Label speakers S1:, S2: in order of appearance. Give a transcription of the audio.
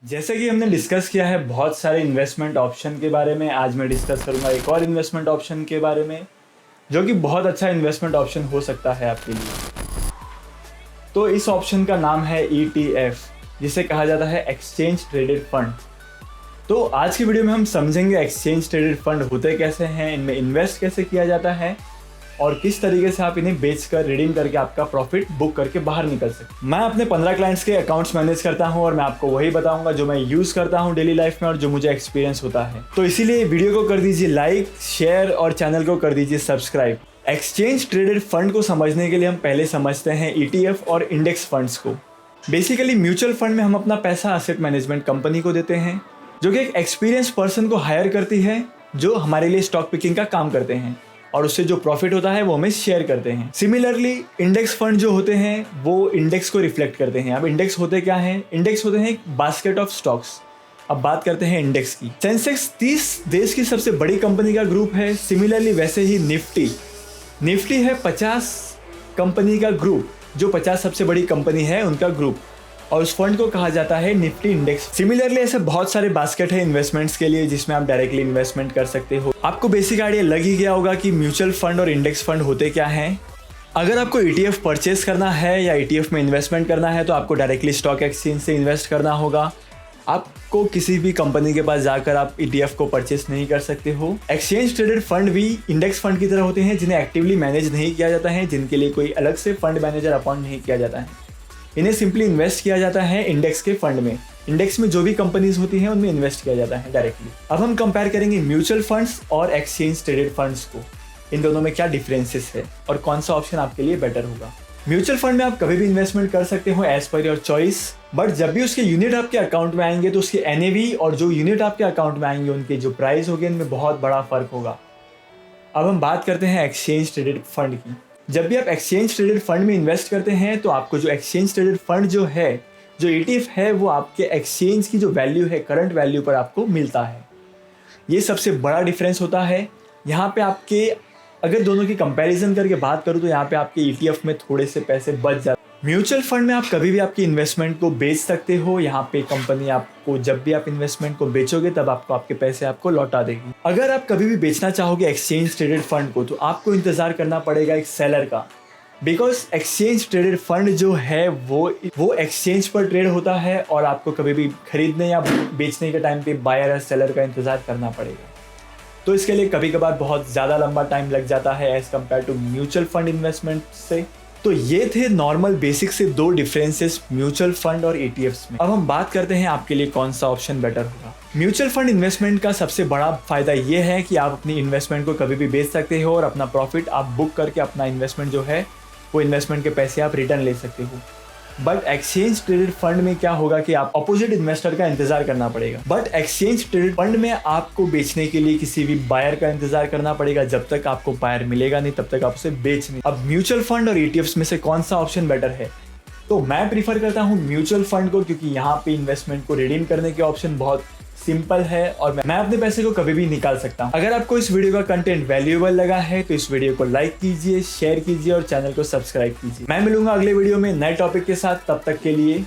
S1: जैसे कि हमने डिस्कस किया है बहुत सारे इन्वेस्टमेंट ऑप्शन के बारे में, आज मैं डिस्कस करूंगा एक और इन्वेस्टमेंट ऑप्शन के बारे में जो कि बहुत अच्छा इन्वेस्टमेंट ऑप्शन हो सकता है आपके लिए। तो इस ऑप्शन का नाम है ETF, जिसे कहा जाता है एक्सचेंज ट्रेडेड फंड। तो आज की वीडियो में हम समझेंगे एक्सचेंज ट्रेडेड फंड होते कैसे हैं, इनमें इन्वेस्ट कैसे किया जाता है और किस तरीके से आप इन्हें बेचकर रिडीम करके आपका प्रॉफिट बुक करके बाहर निकल सकते। मैं अपने 15 क्लाइंट्स के अकाउंट्स मैनेज करता हूं और मैं आपको वही बताऊंगा जो मैं यूज़ करता हूं डेली लाइफ में और जो मुझे एक्सपीरियंस होता है। तो इसीलिए वीडियो को कर दीजिए लाइक, शेयर और चैनल को कर दीजिए सब्सक्राइब। एक्सचेंज ट्रेडेड फंड को समझने के लिए हम पहले समझते हैं ETF और इंडेक्स फंड्स को। बेसिकली म्यूचुअल फंड में हम अपना पैसा असेट मैनेजमेंट कंपनी को देते हैं जो कि एक एक्सपीरियंस पर्सन को हायर करती है जो हमारे लिए स्टॉक पिकिंग का काम करते हैं और उससे जो प्रॉफिट होता है वो हमें शेयर करते हैं। सिमिलरली इंडेक्स फंड जो होते हैं वो इंडेक्स को रिफ्लेक्ट करते हैं। अब इंडेक्स होते क्या हैं? इंडेक्स होते हैं एक बास्केट ऑफ स्टॉक्स। अब बात करते हैं इंडेक्स की। सेंसेक्स 30 देश की सबसे बड़ी कंपनी का ग्रुप है। सिमिलरली वैसे ही निफ्टी है 50 कंपनी का ग्रुप, जो 50 सबसे बड़ी कंपनी है उनका ग्रुप, और उस फंड को कहा जाता है निफ्टी इंडेक्स। सिमिलरली ऐसे बहुत सारे बास्केट है इन्वेस्टमेंट्स के लिए जिसमें आप डायरेक्टली इन्वेस्टमेंट कर सकते हो। आपको बेसिक आइडिया लग ही गया होगा कि म्यूचुअल फंड और इंडेक्स फंड होते क्या हैं। अगर आपको ETF परचेस करना है या ETF में इन्वेस्टमेंट करना है तो आपको डायरेक्टली स्टॉक एक्सचेंज से इन्वेस्ट करना होगा। आपको किसी भी कंपनी के पास जाकर आप ETF को परचेस नहीं कर सकते हो। एक्सचेंज ट्रेडेड फंड भी इंडेक्स फंड की तरह होते हैं जिन्हें एक्टिवली मैनेज नहीं किया जाता है, जिनके लिए कोई अलग से फंड मैनेजर अपॉइंट नहीं किया जाता है। इन्हें सिंपली इन्वेस्ट किया जाता है इंडेक्स के फंड में। इंडेक्स में जो भी कंपनीज होती हैं उनमें इन्वेस्ट किया जाता है डायरेक्टली। अब हम कंपेयर करेंगे म्यूचुअल फंड्स और एक्सचेंज ट्रेडेड फंड्स को। इन दोनों में क्या डिफरेंसेस है और कौन सा ऑप्शन आपके लिए बेटर होगा। म्यूचुअल फंड में आप कभी भी इन्वेस्टमेंट कर सकते हो as per your choice, but जब भी उसके यूनिट आपके अकाउंट में आएंगे तो उसके NAV और जो यूनिट आपके अकाउंट में आएंगे उनके जो प्राइस होंगे इनमें बहुत बड़ा फर्क होगा। अब हम बात करते हैं एक्सचेंज ट्रेडेड फंड की। जब भी आप एक्सचेंज ट्रेडेड फंड में इन्वेस्ट करते हैं तो आपको जो एक्सचेंज ट्रेडेड फंड जो ETF है वो आपके एक्सचेंज की जो वैल्यू है करंट वैल्यू पर आपको मिलता है। ये सबसे बड़ा डिफरेंस होता है। यहाँ पे आपके अगर दोनों की कंपैरिजन करके बात करूँ तो यहाँ पे आपके ETF में थोड़े से पैसे बच जाते हैं। म्यूचुअल फंड में आप कभी भी आपकी इन्वेस्टमेंट को बेच सकते हो। यहाँ पे कंपनी आपको जब भी आप इन्वेस्टमेंट को बेचोगे तब आपको आपके पैसे आपको लौटा देगी। अगर आप कभी भी बेचना चाहोगे एक्सचेंज ट्रेडेड फंड को तो आपको इंतजार करना पड़ेगा एक सेलर का, बिकॉज एक्सचेंज ट्रेडेड फंड जो है वो एक्सचेंज पर ट्रेड होता है और आपको कभी भी खरीदने या बेचने के टाइम पे बायर या सेलर का इंतजार करना पड़ेगा। तो इसके लिए कभी कभार बहुत ज़्यादा लंबा टाइम लग जाता है as compared to mutual fund investment से। तो ये थे नॉर्मल बेसिक से दो डिफरेंसेस म्यूचुअल फंड और ETFs में। अब हम बात करते हैं आपके लिए कौन सा ऑप्शन बेटर होगा। म्यूचुअल फंड इन्वेस्टमेंट का सबसे बड़ा फायदा ये है कि आप अपनी इन्वेस्टमेंट को कभी भी बेच सकते हो और अपना प्रॉफिट आप बुक करके अपना इन्वेस्टमेंट जो है वो इन्वेस्टमेंट के पैसे आप रिटर्न ले सकते हो। बट एक्सचेंज ट्रेडेड फंड में क्या होगा कि आप अपोजिट इन्वेस्टर का इंतजार करना पड़ेगा। बट एक्सचेंज ट्रेडेड फंड में आपको बेचने के लिए किसी भी बायर का इंतजार करना पड़ेगा। जब तक आपको बायर मिलेगा नहीं तब तक आप उसे बेच नहीं। अब म्यूचुअल फंड और ETFs में से कौन सा ऑप्शन बेटर है? तो मैं प्रीफर करता हूँ म्यूचुअल फंड को, क्योंकि यहाँ पे इन्वेस्टमेंट को रिडीम करने के ऑप्शन बहुत सिंपल है और मैं अपने पैसे को कभी भी निकाल सकता हूँ। अगर आपको इस वीडियो का कंटेंट वैल्यूएबल लगा है तो इस वीडियो को लाइक कीजिए, शेयर कीजिए और चैनल को सब्सक्राइब कीजिए। मैं मिलूंगा अगले वीडियो में नए टॉपिक के साथ। तब तक के लिए